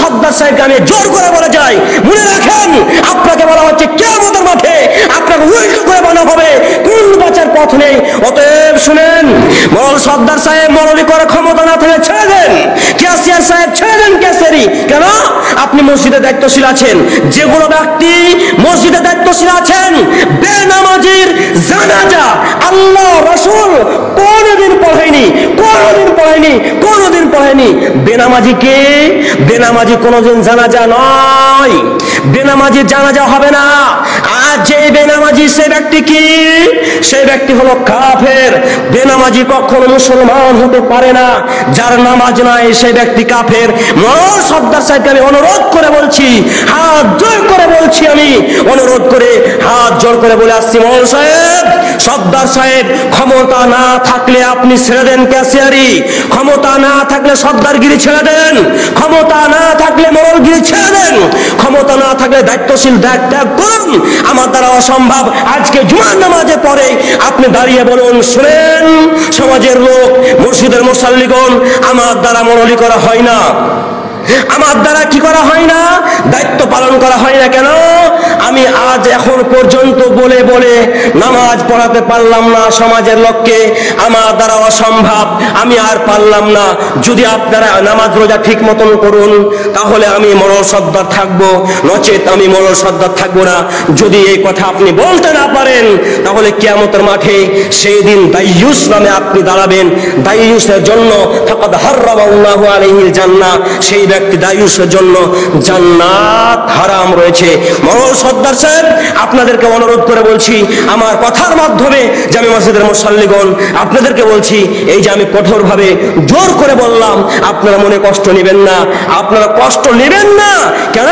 সর্দার সাহেবকে আমি জোর করে বলে যাই, মনে রাখেন আপনাকে বলা হচ্ছে কিয়ামতের মাঠে আপনাকে উল্টো করে বানা হবে, কোন বাঁচার পথ নেই। অতএব শুনেন, মোড়ল সর্দার সাহেব মরলি করে ক্ষমতা না থেকে ছেড়ে দেন, ক্যাশিয়ার সাহেব ছেড়ে দেন ক্যাশিয়ারি। কেন? আপনি মসজিদে দায়িত্বশীল আছেন। যেগুলো ব্যক্তি মসজিদে দায়িত্বশীল আছেন, বেনামাজির জানাজা আল্লাহ রাসূল কোনদিন পড়ায়নি। বেনামাজি কোনদিন জানাজা নয়, বেনামাজির জানাজা হবে না। আর যে বেনামাজি সে ব্যক্তি কি? সেই ব্যক্তি হলো কাফের। বেনামাজি কখনো মুসলমান হতে পারে না। যার নামাজ নাই সেই ব্যক্তি কাফের। মোড়ল সর্দার সাহেবকে আমি অনুরোধ করে বলছি, হাত জোর করে বলছি, আমি অনুরোধ করে হাত জোর করে বলে আসছি, মোড়ল সাহেব, সর্দার সাহেব, ক্ষমতা না থাকলে আপনি ছেড়ে দেন ক্যাশিয়ারি, ক্ষমতা না থাকলে সর্দারগিরি ছেড়ে দেন, ক্ষমতা না থাকলে মোড়লগিরি ছেড়ে দেন, ক্ষমতা না থাকলে দায়িত্বশীল ত্যাগ করুন। আমার দ্বারা অসম্ভব। আজকে জুমার নামাজে পরে আপনি দাঁড়িয়ে বলুন, শুনেন সমাজের লোক, মসজিদের মুসাল্লিগণ, আমার দ্বারা মোড়লি করা হয় না, আমার দ্বারা কি করা হয় না? দায়িত্ব পালন করা হয় না। কেন? আমি আজ এখন পর্যন্ত বলে বলে নামাজ পড়াতে পারলাম না সমাজের লোককে, আমার দ্বারা অসম্ভব, আমি আর পারলাম না। যদি আপনারা নামাজ রোজা ঠিক মতন করুন তাহলে আমি মোড়ল সর্দার থাকবো, নচেত আমি মোড়ল সর্দার থাকবো না। যদি এই কথা আপনি বলতে না পারেন তাহলে কিয়ামতের মাঠে সেই দিন দাইয়ুস নামে আপনি দাঁড়াবেন। দাইয়ুসের জন্য ফাকাদ হারামাল্লাহু আলাইহিল জান্নাহ, সেই ব্যক্তি দাইয়ুসের জন্য জান্নাত হারাম রয়েছে। মোড়ল সর্দার সাহেব, আপনাদেরকে অনুরোধ করে বলছি, আমার কথার মাধ্যমে জামে মসজিদের মুসাল্লিগণ আপনাদেরকে বলছি, এই যে আমি কঠোরভাবে জোর করে বললাম, আপনারা মনে কষ্ট নেবেন না, আপনারা কষ্ট নেবেন না। কেন?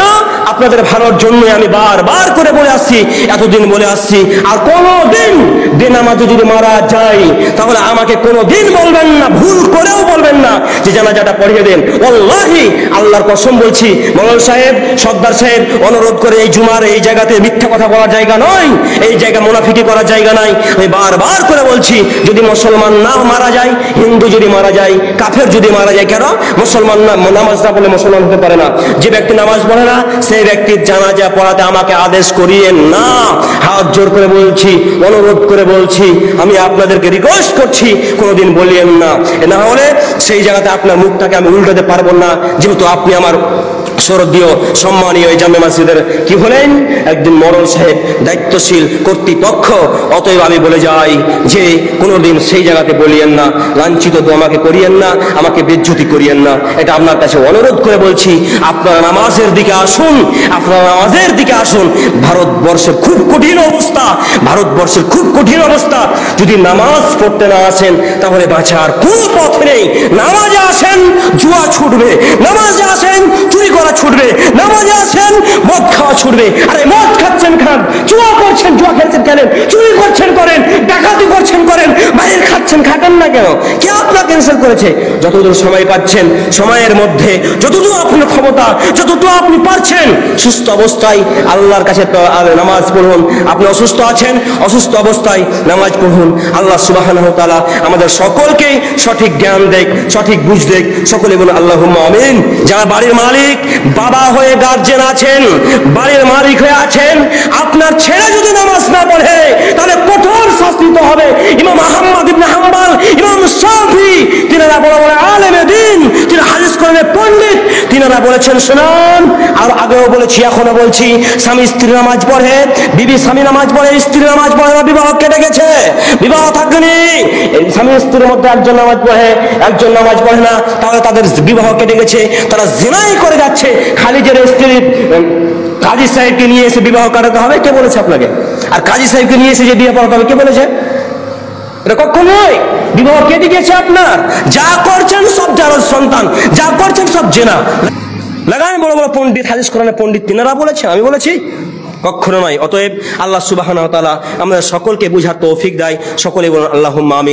আপনাদের ভালোর জন্য আমি বারবার করে বলে আসছি, এতদিন বলে আসছি। আর কোনোদিন বেনামাজি যদি মারা যায় তাহলে আমাকে কোনোদিন বলবেন না, ভুল করেও বলবেন না যে জানাজাটা পড়িয়ে দেন। ওয়াল্লাহি, আল্লাহর কসম বলছি, মোড়ল সাহেব, সর্দার সাহেব, অনুরোধ করে এই জুমার এই জায়গাতে মিথ্যা কথা বলার জায়গা নয়, এই জায়গা মুনাফিকি করার জায়গা নাই। আমি বারবার করে বলছি, যদি মুসলমান না মারা যায়, হিন্দু যদি মারা যায়, কাফের যদি মারা যায়, কেন? মুসলমান না, নামাজ না পড়লে মুসলমান হতে পারে না। যে ব্যক্তি নামাজ পড়ে না সেই ব্যক্তির জানাজা পড়াতে আমাকে আদেশ করিয়েন না। হাত জোর করে বলছি, অনুরোধ করে বলছি, আমি আপনাদেরকে রিকোয়েস্ট করছি, কোনোদিন বলিয়েন না। না হলে সেই জায়গাতে আপনার মুখটাকে আমি উল্টাতে পারবো না, যেহেতু আপনি আমার শ্রদ্ধেয় সম্মানীয় এই জামে মসজিদের কি হলেন? একদিন মোড়ল সাহেব, দায়িত্বশীল কর্তৃপক্ষ। অতএব আমি বলে যাই যে কোনোদিন সেই জায়গাতে বলিয়েন না, লাঞ্ছিত তো আমাকে করিয়েন না, আমাকে বেজ্জতি করিয়েন না। এটা আপনার কাছে অনুরোধ করে বলছি। আপনারা নামাজের দিকে আসুন, আপনারা নামাজের দিকে আসুন। ভারতবর্ষের খুব কঠিন অবস্থা, ভারতবর্ষের খুব কঠিন অবস্থা। যদি নামাজ পড়তে না আসেন তাহলে বাঁচার কোনো পথ নেই। নামাজে আসেন, জুয়া ছুটবে, নামাজে আসেন, চুরি করা ছুটবে, নামাজে আসেন, মদ খাওয়া ছুটবে। আরে মদ খাচ্ছেন খান, জুয়া করছেন, জুয়া খেলছেন খেলেন, চুরি করছেন করেন, ডাকাতি করছেন করেন, বাইরে খাচ্ছেন খাবেন না কেন? কে আপনার ক্যান্সেল করেছে? যতদূর সময় পাচ্ছেন, সময়ের মধ্যে যতদূর আপনার ক্ষমতা, যতদূর আপনি পারছেন, সুস্থ অবস্থায় আল্লাহর কাছে নামাজ পড়ুন। আপনি অসুস্থ আছেন, অসুস্থ অবস্থায় নামাজ পড়ুন। আল্লাহ সুবহানাহু ওয়া তাআলা আমাদের সকলকেই সঠিক জ্ঞান দেখ, সঠিক বুঝ দেখ। সকলে বলুন আল্লাহুম্মা আমিন। যারা বাড়ির মালিক, বাবা হয়ে গার্জেন আছেন, বাড়ির মালিক হয়ে আছেন, আপনার ছেলে যদি নামাজ না পড়ে তাহলে কঠোর শাস্তি হবে। ইমাম আহমদ ইবনে হাম্বল, ইমাম শাফি, তিনারা বড় বড় আলেমে দ্বীন, তিনি হাদিস কোরআনের পণ্ডিত, তিনারা বলেছেন, শুনুন, আর আগেও বলেছি, এখনো বলছি, স্বামী স্ত্রী নামাজ পড়ে, বিবি স্বামী নামাজ পড়ে, স্ত্রী নামাজ পড়ে না, বিবাহ কেটে গেছে, বিবাহ থাকেনি। স্বামী স্ত্রীর মধ্যে একজন নামাজ পড়ে, একজন নামাজ পড়ে না, তাহলে তাদের বিবাহ কেটে গেছে, তারা জিনাই করে যাচ্ছে। খালিজের স্ত্রী কাজী সাহেবকে নিয়ে এসে বিবাহ করাতে হবে, কে বলেছে আপনাকে? আর কাজী সাহেবকে নিয়ে এসে যে বিয়ে পড়াতে হবে, কে বলেছে? এটা কখনোই। বিবাহ কেটে গেছে আপনার। যা করছেন সব জারজ সন্তান, যা করছেন সব জেনা। লাগান বড় বড় পণ্ডিত, হাদিস কোরআনের পণ্ডিত, তিনারা বলেছেন, আমি বলেছি? কখনো নয়। অতএব আল্লাহ সুবহানাহু ওয়া তাআলা আমাদের সকলকে বুঝার তৌফিক দেয়। সকলে বলুন আল্লাহুম্মা আমিন।